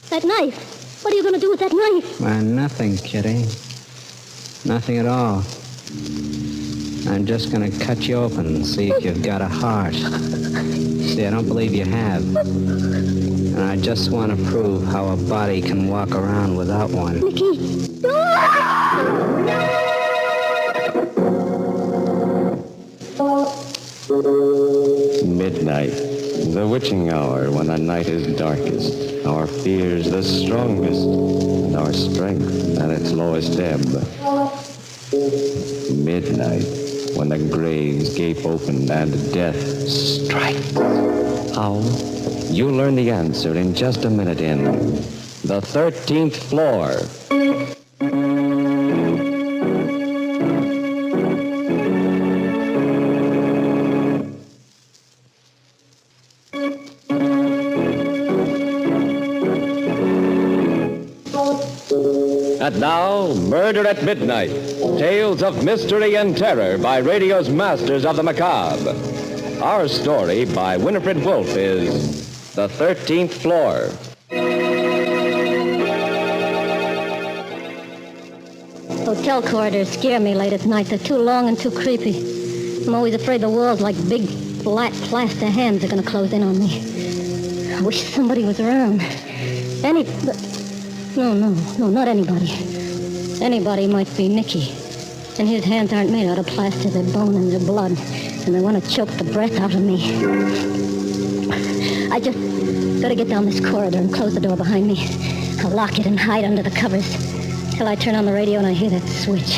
That knife. What are you going to do with that knife? Nothing, Kitty. Nothing at all. I'm just going to cut you open and see if you've got a heart. See, I don't believe you have. And I just want to prove how a body can walk around without one. Nicky. Midnight, the witching hour when the night is darkest, our fears the strongest, and our strength at its lowest ebb. Midnight, when the graves gape open and death strikes. How? You'll learn the answer in just a minute in The 13th Floor. And now, Murder at Midnight, tales of mystery and terror by radio's masters of the macabre. Our story by Winifred Wolfe is The 13th Floor. Hotel corridors scare me late at night. They're too long and too creepy. I'm always afraid the walls, like big, flat, plaster hands, are going to close in on me. I wish somebody was around. No, not anybody. Anybody might be Nicky. And his hands aren't made out of plaster. They're bone and they're blood. And they want to choke the breath out of me. I just gotta get down this corridor and close the door behind me. I'll lock it and hide under the covers till I turn on the radio and I hear that switch.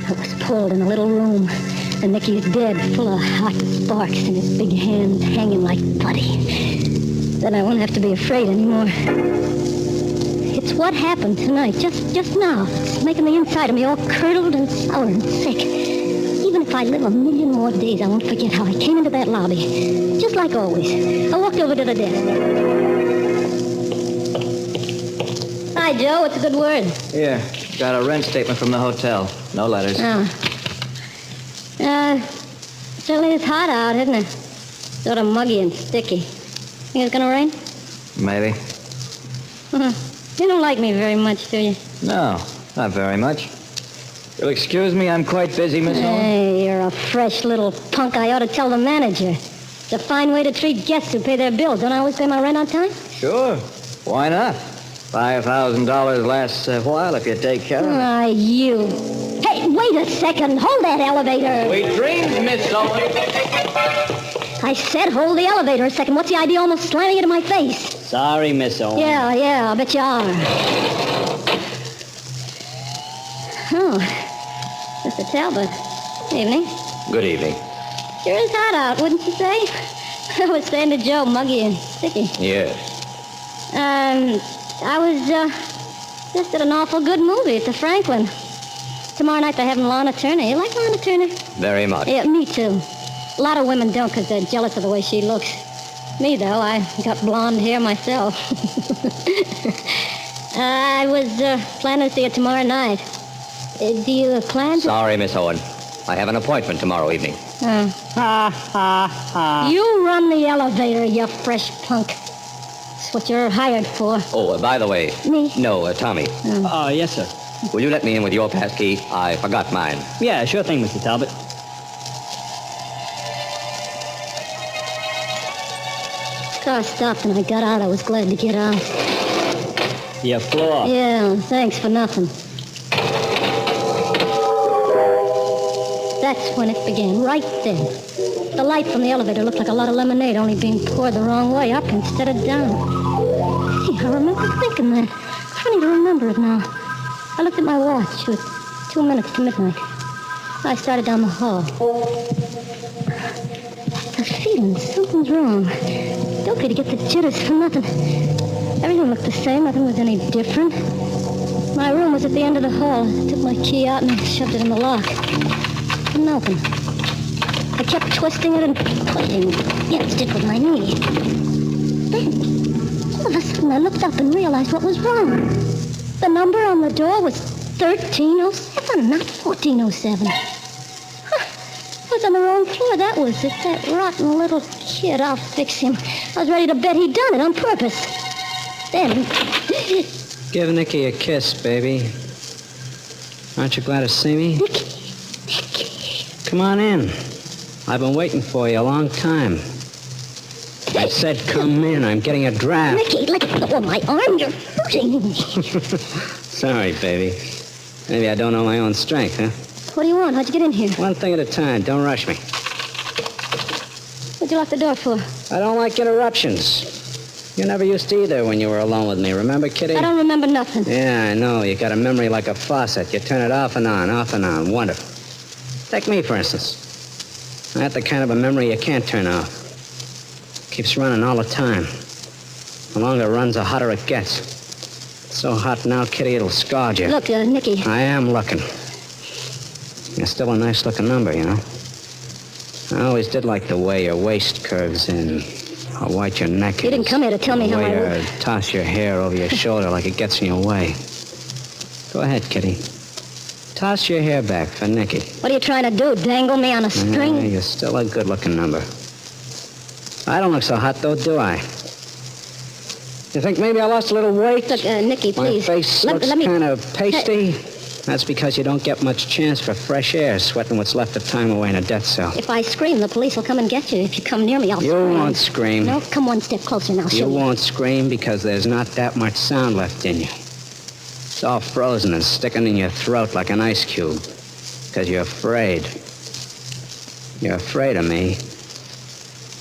It was pulled in a little room. And Nicky's dead, full of hot sparks and his big hands hanging like putty. Then I won't have to be afraid anymore. It's what happened tonight, just now. It's making the inside of me all curdled and sour and sick. Even if I live a million more days, I won't forget how I came into that lobby. Just like always. I walked over to the desk. Hi, Joe. What's a good word? Here. Got a rent statement from the hotel. No letters. Oh. Certainly it's hot out, isn't it? Sort of muggy and sticky. Think it's gonna rain? Maybe. You don't like me very much, do you? No, not very much. You'll excuse me, I'm quite busy, Miss Owen. Hey, you're a fresh little punk. I ought to tell the manager. It's a fine way to treat guests who pay their bills. Don't I always pay my rent on time? Sure. Why not? $5,000 lasts a while if you take care of it. Ah, you. Hey, wait a second. Hold that elevator. Sweet dreams, Miss Owen. I said hold the elevator a second. What's the idea almost slamming it in my face? Sorry, Miss Owen. Yeah, I bet you are. Oh, Mr. Talbot. Evening. Good evening. Sure is hot out, wouldn't you say? I was saying to Joe, muggy and sticky. Yes. I was, just at an awful good movie at the Franklin. Tomorrow night they're having Lana Turner. You like Lana Turner? Very much. Yeah, me too. A lot of women don't because they're jealous of the way she looks. Me, though, I got blonde hair myself. I was planning to see it tomorrow night. Do you plan to... Sorry, Miss Owen. I have an appointment tomorrow evening. You run the elevator, you fresh punk. That's what you're hired for. Oh, by the way... Me? No, Tommy. Yes, sir. Will you let me in with your pass key? I forgot mine. Yeah, sure thing, Mr. Talbot. Car stopped and I got out. I was glad to get out. Your floor. Yeah, thanks for nothing. That's when it began, right then. The light from the elevator looked like a lot of lemonade only being poured the wrong way, up instead of down. Gee, I remember thinking that. Funny to remember it now. I looked at my watch. It was 2 minutes to midnight. I started down the hall. The feeling something's wrong. Don't get the jitters for nothing. Everything looked the same. Nothing was any different. My room was at the end of the hall. I took my key out and shoved it in the lock. Couldn't open. I kept twisting it and pushing against it with my knee. Then, All of a sudden, I looked up and realized what was wrong. The number on the door was 1307, not 1407. I was on the wrong floor. That was it. That rotten little kid. I'll fix him. I was ready to bet he'd done it on purpose. Then... Give Nicky a kiss, baby. Aren't you glad to see me? Nicky. Come on in. I've been waiting for you a long time. I said come in. I'm getting a draft. Nicky, let go of my arm. You're hurting me. Sorry, baby. Maybe I don't know my own strength, huh? What do you want? How'd you get in here? One thing at a time. Don't rush me. What'd you lock the door for? I don't like interruptions. You never used to either when you were alone with me. Remember, Kitty? I don't remember nothing. Yeah, I know. You got a memory like a faucet. You turn it off and on, off and on. Wonderful. Take me, for instance. I have the kind of a memory you can't turn off. Keeps running all the time. The longer it runs, the hotter it gets. It's so hot now, Kitty, it'll scald you. Look, Nicky. I am looking. You're still a nice-looking number, you know. I always did like the way your waist curves in, how white your neck is. You didn't come here to tell me how I The way look. you toss your hair over your shoulder like it gets in your way. Go ahead, Kitty. Toss your hair back for Nicky. What are you trying to do, dangle me on a string? You're still a good-looking number. I don't look so hot, though, do I? You think maybe I lost a little weight? Look, Nicky, please. My face looks let me... kind of pasty. That's because you don't get much chance for fresh air sweating what's left of time away in a death cell. If I scream, the police will come and get you. If you come near me, I'll You scream. won't scream. No, come one step closer and I'll show You you. won't scream because there's not that much sound left in you. It's all frozen and sticking in your throat like an ice cube. Because you're afraid. You're afraid of me.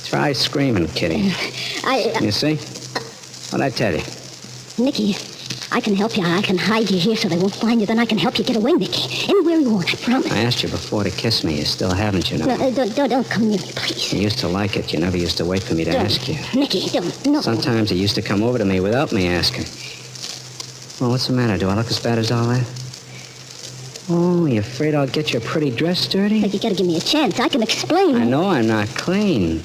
Try screaming, Kitty. You see? What'd I tell you? Nicky, I can help you. I can hide you here so they won't find you. Then I can help you get away, Nicky. Anywhere you want, I promise. I asked you before to kiss me. You still haven't, you know. No, don't come near me, please. You used to like it. You never used to wait for me to ask you. Nicky, don't. No. Sometimes you used to come over to me without me asking. Well, what's the matter? Do I look as bad as all that? Oh, you afraid I'll get your pretty dress dirty? But you gotta give me a chance. I can explain. I know I'm not clean.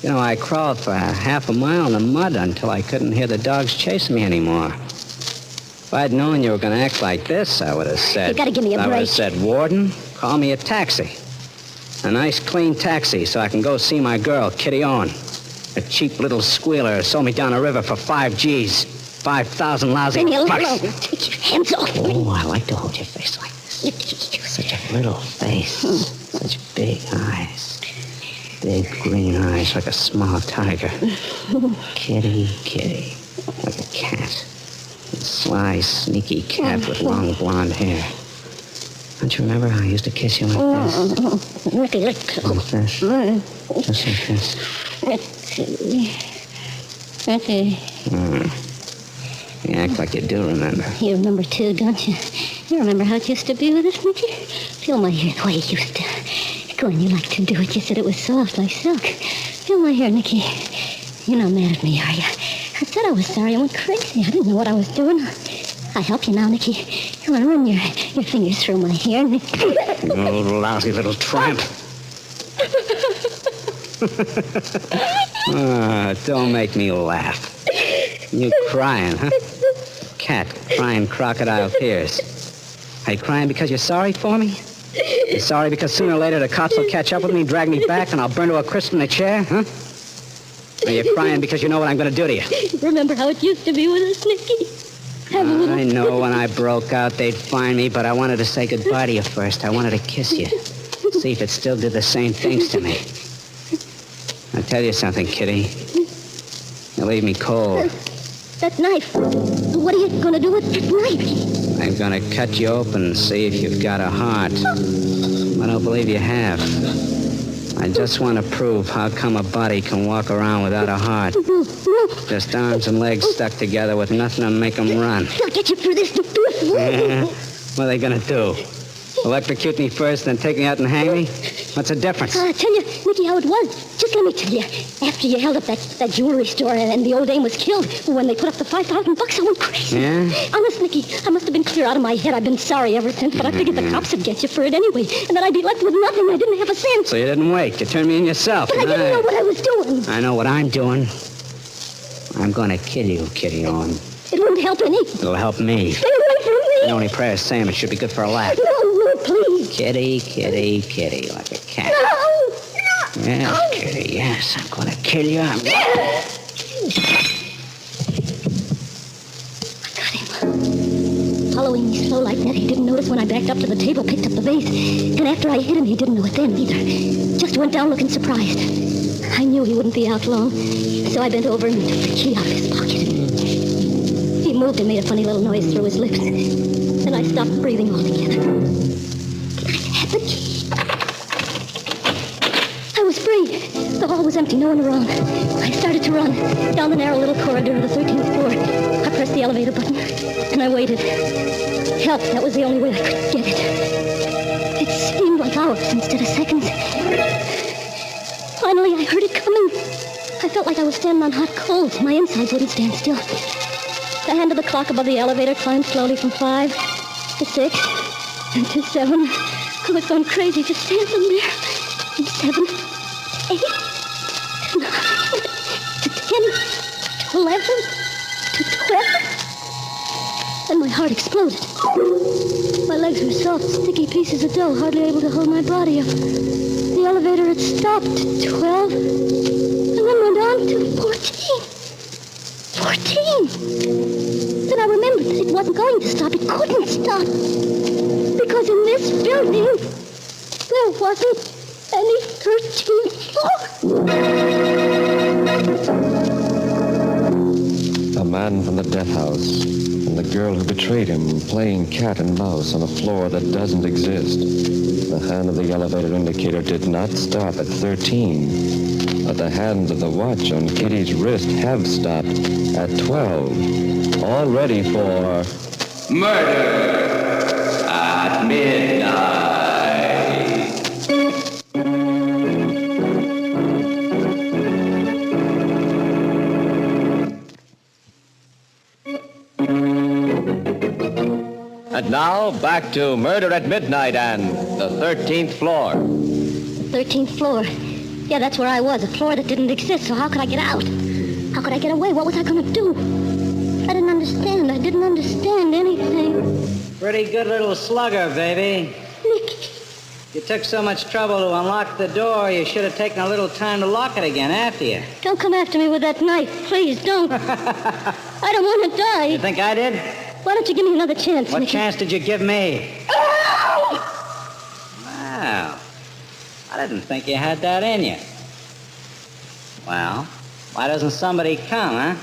You know, I crawled for half a mile in the mud until I couldn't hear the dogs chasing me anymore. If I'd known you were going to act like this, I would have said... You gotta give me a I would break. have said, Warden, call me a taxi. A nice, clean taxi so I can go see my girl, Kitty Owen. A cheap little squealer who sold me down the river for 5 G's. 5,000 lousy Leave me alone. bucks. Take your hands off me. Oh, I like to hold your face like this. Such a little face. Such big eyes. Big green eyes like a small tiger. Kitty, kitty. Like a cat. A sly, sneaky cat with long blonde hair. Don't you remember how I used to kiss you like this? Nicky, let go. Like this? Just like this. Nicky. You act like you do remember. You remember, too, don't you? You remember how it used to be with us, Nicky? Feel my hair the way it used to. Go on, you like to do it. You said it was soft like silk. Feel my hair, Nicky. You're not mad at me, are you? I said I was sorry. I went crazy. I didn't know what I was doing. I help you now, Nicky. You want to run your fingers through my hair, Nicky? You old lousy little tramp. Don't make me laugh. You crying, huh? Cat crying crocodile tears. Are you crying because you're sorry for me? You're sorry because sooner or later the cops will catch up with me, drag me back, and I'll burn to a crisp in the chair, huh? Or you're crying because you know what I'm going to do to you? Remember how it used to be with us, Nicky? I know when I broke out they'd find me, but I wanted to say goodbye to you first. I wanted to kiss you. See if it still did the same things to me. I'll tell you something, Kitty. You leave me cold. That knife. What are you going to do with that knife? I'm going to cut you open and see if you've got a heart. I don't believe you have. I just want to prove how come a body can walk around without a heart. No. Just arms and legs stuck together with nothing to make them run. I'll get you through this. What are they going to do? Electrocute me first, then take me out and hang me? What's the difference? I'll tell you, Nicky, how it was. Just let me tell you. After you held up that jewelry store and the old dame was killed, when they put up the $5,000, I went crazy. Yeah? Honest, Nicky, I must have been clear out of my head. I've been sorry ever since, but I figured the cops would get you for it anyway, and then I'd be left with nothing. I didn't have a cent. So you didn't wait. You turned me in yourself. But I didn't know what I was doing. I know what I'm doing. I'm going to kill you, Kitty Owen. It wouldn't help any. It'll help me. Stay away from me. The only prayer is Sam. It should be good for a laugh. No, please. Kitty, kitty, kitty, like a cat. No. Yes, Kitty, yes. I'm going to kill you. I got him. Following me slow like that, he didn't notice when I backed up to the table, picked up the vase. And after I hit him, he didn't know it then either. Just went down looking surprised. I knew he wouldn't be out long, so I bent over and took the key out of his pocket. He moved and made a funny little noise through his lips. Then I stopped breathing altogether. I had the key. I was free. The hall was empty, no one around. I started to run down the narrow little corridor to the 13th floor. I pressed the elevator button, and I waited. Help, that was the only way I could get it. It seemed like hours instead of seconds. Finally, I heard it coming. I felt like I was standing on hot coals. My insides wouldn't stand still. The hand of the clock above the elevator climbed slowly from 5 to 6 and to 7. I was going crazy just standing there. From 7 to 8 to 9 to 10 to 11 to 12. Then my heart exploded. My legs were soft, sticky pieces of dough, hardly able to hold my body up. The elevator had stopped at 12 and then went on to 14. 14! Then I remembered that it wasn't going to stop. It couldn't stop. Because in this building, there wasn't any 13th floor. A man from the death house and the girl who betrayed him playing cat and mouse on a floor that doesn't exist. The hand of the elevator indicator did not stop at 13, but the hands of the watch on Kitty's wrist have stopped at 12, all ready for murder at midnight. And now, back to Murder at Midnight and the 13th floor. 13th floor. Yeah, that's where I was, a floor that didn't exist, so how could I get out? How could I get away? What was I going to do? I didn't understand. I didn't understand anything. Pretty good little slugger, baby. Nicky. You took so much trouble to unlock the door, you should have taken a little time to lock it again after you. Don't come after me with that knife. Please, don't. I don't want to die. You think I did? Why don't you give me another chance, What Nicky? chance did you give me? Oh! Wow. I didn't think you had that in you. Well, why doesn't somebody come, huh?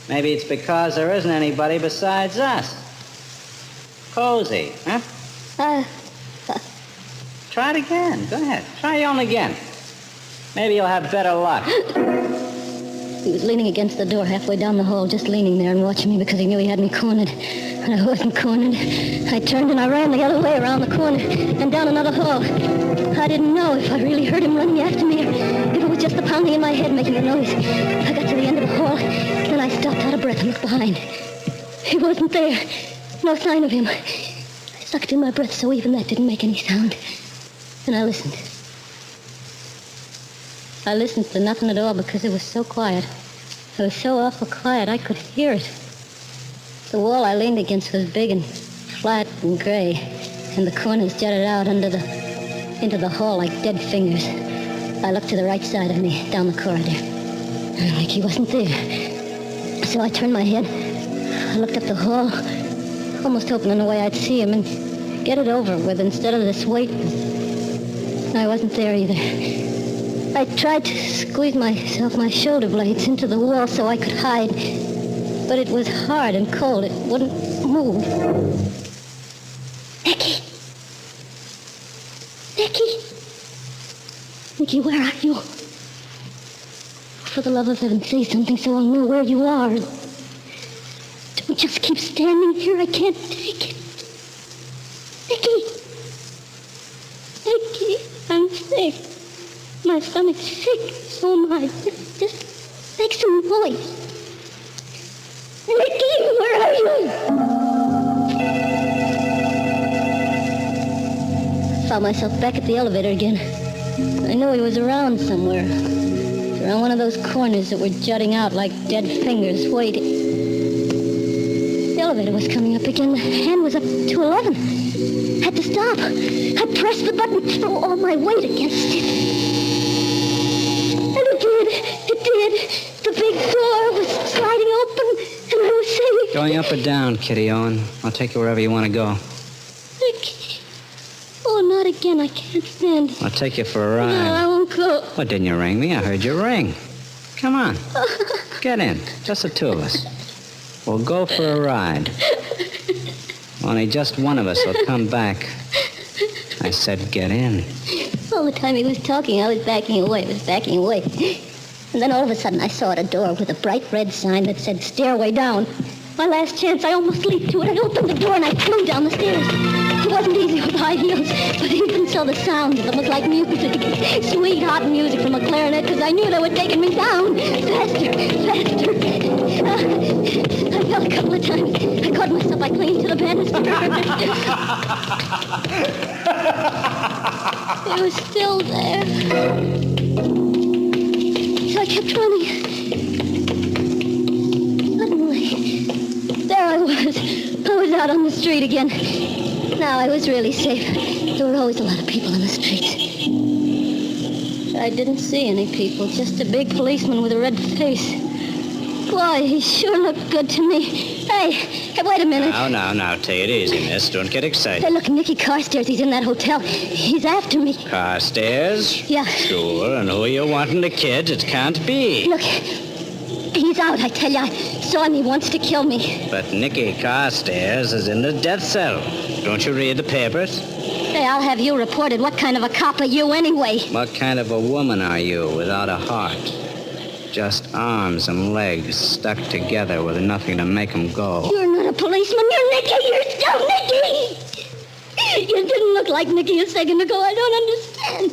Maybe it's because there isn't anybody besides us. Cozy, huh? Try it again. Go ahead. Try yelling again. Maybe you'll have better luck. He was leaning against the door halfway down the hall, just leaning there and watching me because he knew he had me cornered. And I wasn't cornered. I turned and I ran the other way around the corner and down another hall. I didn't know if I really heard him running after me or if it was just the pounding in my head making a noise. I got to the end of the hall, then I stopped out of breath and looked behind. He wasn't there. No sign of him. I sucked in my breath so even that didn't make any sound. And I listened. I listened to nothing at all because it was so quiet. It was so awful quiet I could hear it. The wall I leaned against was big and flat and gray, and the corners jutted out into the hall like dead fingers. I looked to the right side of me, down the corridor. Nicky wasn't there. So I turned my head. I looked up the hall, almost hoping in a way I'd see him and get it over with instead of this wait. I wasn't there either. I tried to squeeze my shoulder blades into the wall so I could hide, but it was hard and cold. It wouldn't move. Nicky! Nicky, where are you? For the love of heaven, say something so I'll know where you are. Don't just keep standing here. I can't take it. Nicky, I'm sick. My stomach's sick. So am I. Just make some noise. Nicky, where are you? I found myself back at the elevator again. I knew he was around somewhere. around one of those corners that were jutting out like dead fingers, waiting. The elevator was coming up again. The hand was up to 11. Had to stop. I pressed the button, threw all my weight against it. And it did. It did. The big door was sliding open, and I was saying... Going up or down, Kitty Owen? I'll take you wherever you want to go. Oh, not again. I can't stand it. I'll take you for a ride. No, I won't go. Well, didn't you ring me? I heard you ring. Come on. Get in. Just the two of us. We'll go for a ride. Only just one of us will come back. I said get in. All the time he was talking, I was backing away. And then all of a sudden, I saw at a door with a bright red sign that said stairway down. My last chance, I almost leaped to it. I opened the door and I flew down the stairs. It wasn't easy with high heels, but even so, the sound of them was like music. Sweet, hot music from a clarinet, because I knew they were taking me down. Faster. I fell a couple of times. I caught myself by clinging to the banister. It was still there. So I kept running. Suddenly, there I was. I was out on the street again. Now I was really safe. There were always a lot of people in the streets. I didn't see any people, just a big policeman with a red face. Boy, he sure looked good to me. Hey, wait a minute. Now, take it easy, miss. Don't get excited. Hey, look, Nicky Carstairs, he's in that hotel. He's after me. Carstairs? Yeah. Sure, and who are you wanting to kid? It can't be. Look, he's out, I tell you. I saw him. He wants to kill me. But Nicky Carstairs is in the death cell. Don't you read the papers? Hey, I'll have you reported. What kind of a cop are you anyway? What kind of a woman are you without a heart? Just arms and legs stuck together with nothing to make them go. You're not a policeman. You're Nicky. You're still Nicky. You didn't look like Nicky a second ago. I don't understand.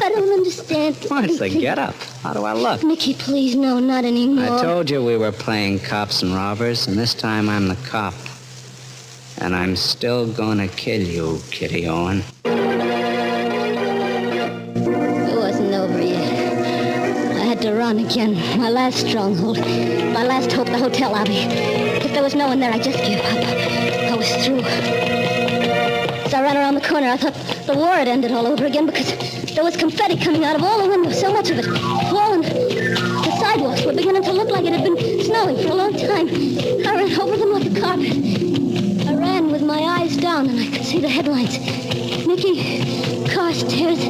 I don't understand. What's the get-up? How do I look? Nicky, please, no, not anymore. I told you we were playing cops and robbers, and this time I'm the cop. And I'm still gonna kill you, Kitty Owen. It wasn't over yet. I had to run again. My last stronghold. My last hope, the hotel lobby. If there was no one there, I just gave up. I was through. As I ran around the corner, I thought the war had ended all over again because there was confetti coming out of all the windows, so much of it. Falling. The sidewalks were beginning to look like it had been snowing for a long time. I ran over them like a carpet. I ran with my eyes down and I could see the headlines. Nicky Carstairs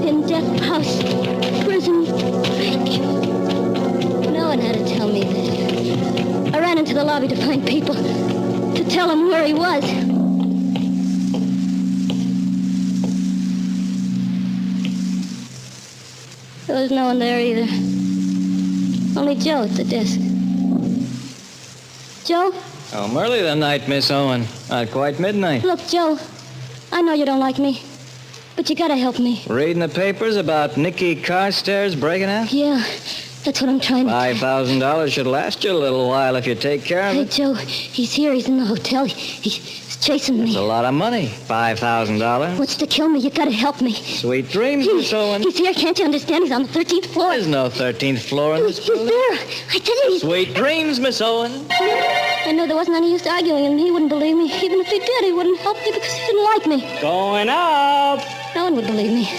in death house, prison break. No one had to tell me that. I ran into the lobby to find people, to tell them where he was. There was no one there either. Only Joe at the desk. Joe? Oh, early the night, Miss Owen. Not quite midnight. Look, Joe, I know you don't like me, but you gotta help me. Reading the papers about Nicky Carstairs breaking out? Yeah, that's what I'm trying to... $5,000 should last you a little while if you take care of Hey, it. Joe, he's here. He's in the hotel. He's chasing me. It's a lot of money. $5,000. Wants to kill me. You gotta help me. Sweet dreams, Miss Owen. He's here. Can't you understand? He's on the 13th floor. There's no 13th floor in this He's building. there. I tell you, he's... Sweet dreams, Miss Owen. I knew there wasn't any use arguing, and he wouldn't believe me. Even if he did, he wouldn't help me because he didn't like me. Going up. No one would believe me.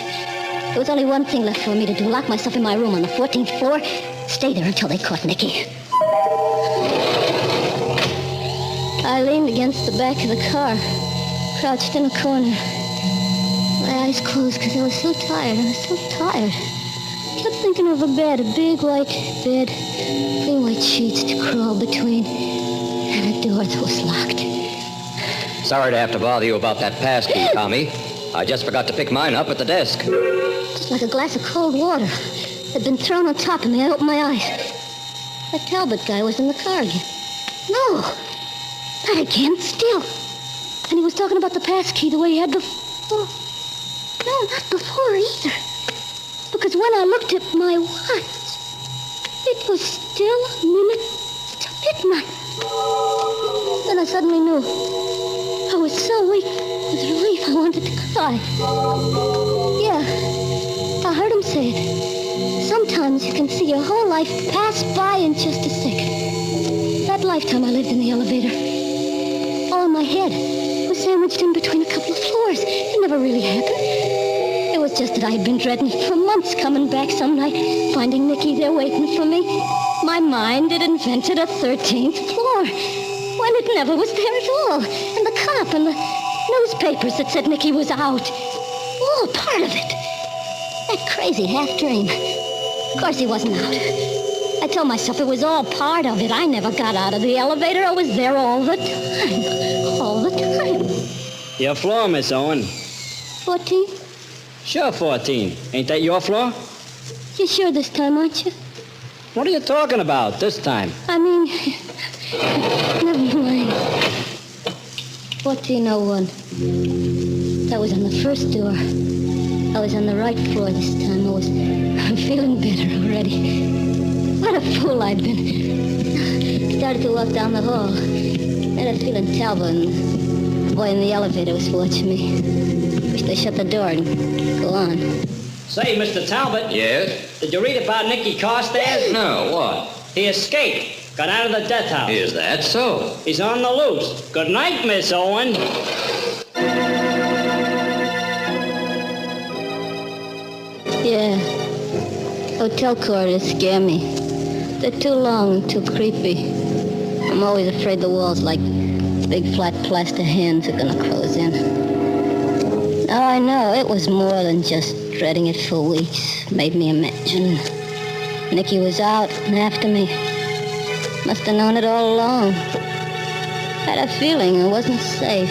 There was only one thing left for me to do. Lock myself in my room on the 14th floor. Stay there until they caught Nicky. I leaned against the back of the car, crouched in a corner. My eyes closed because I was so tired. I kept thinking of a bed, a big white bed, clean white sheets to crawl between, and a door that was locked. Sorry to have to bother you about that pass key, Tommy. I just forgot to pick mine up at the desk. Just like a glass of cold water had been thrown on top of me. I opened my eyes. That Talbot guy was in the car again. No, not again, still. And he was talking about the pass key the way he had before. No, not before either. Because when I looked at my watch, it was still a minute to midnight. Then I suddenly knew. I was so weak with relief I wanted to cry. Yeah, I heard him say it. Some Sometimes you can see your whole life pass by in just a second. That lifetime I lived in the elevator, all in my head, was sandwiched in between a couple of floors. It never really happened. It was just that I had been dreading it for months, coming back some night, finding Nicky there waiting for me. My mind had invented a 13th floor, when it never was there at all. And the cop and the newspapers that said Nicky was out. All part of it. That crazy half-dream. Of course he wasn't out. I told myself it was all part of it. I never got out of the elevator. I was there all the time. All the time. Your floor, Miss Owen. 14? Sure, 14. Ain't that your floor? You sure this time, aren't you? What are you talking about this time? I mean, never mind. 1401. That was on the first door. I was on the right floor this time. I'm feeling better already. What a fool I'd been. Started to walk down the hall. Had a feeling Talbot and the boy in the elevator was watching me. Wish they shut the door and go on. Say, Mr. Talbot. Yes? Did you read about Nicky Carstairs? No, what? He escaped. Got out of the death house. Is that so? He's on the loose. Good night, Miss Owen. Yeah. Hotel corridors scare me. They're too long and too creepy. I'm always afraid the walls like big flat plaster hands are gonna close in. Now I know it was more than just dreading it for weeks. Made me imagine. Nicky was out and after me. Must have known it all along. Had a feeling I wasn't safe.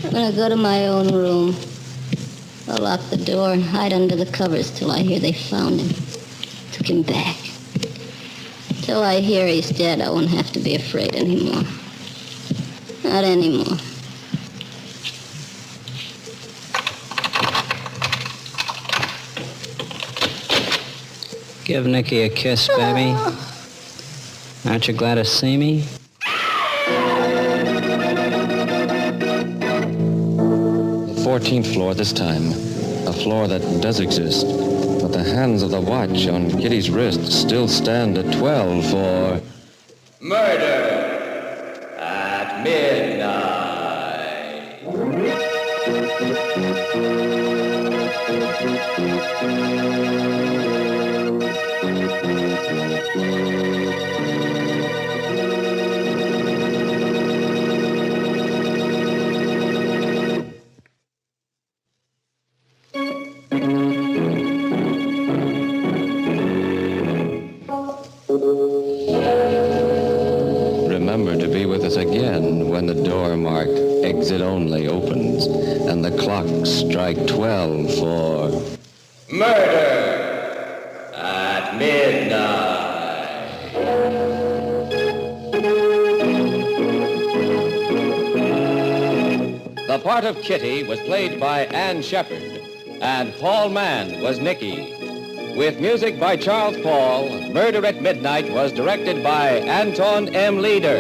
I'm gonna go to my own room. I'll lock the door and hide under the covers till I hear they found him. Took him back. Till I hear he's dead, I won't have to be afraid anymore. Not anymore. Give Nicky a kiss, baby. Aren't you glad to see me? The 14th floor this time. A floor that does exist. But the hands of the watch on Kitty's wrist still stand at 12 for... Murder at midnight. Remember to be with us again when the door marked exit only opens and the clocks strike 12 for... Murder at midnight. The part of Kitty was played by Ann Shepard, and Paul Mann was Nicky. With music by Charles Paul, Murder at Midnight was directed by Anton M. Leader.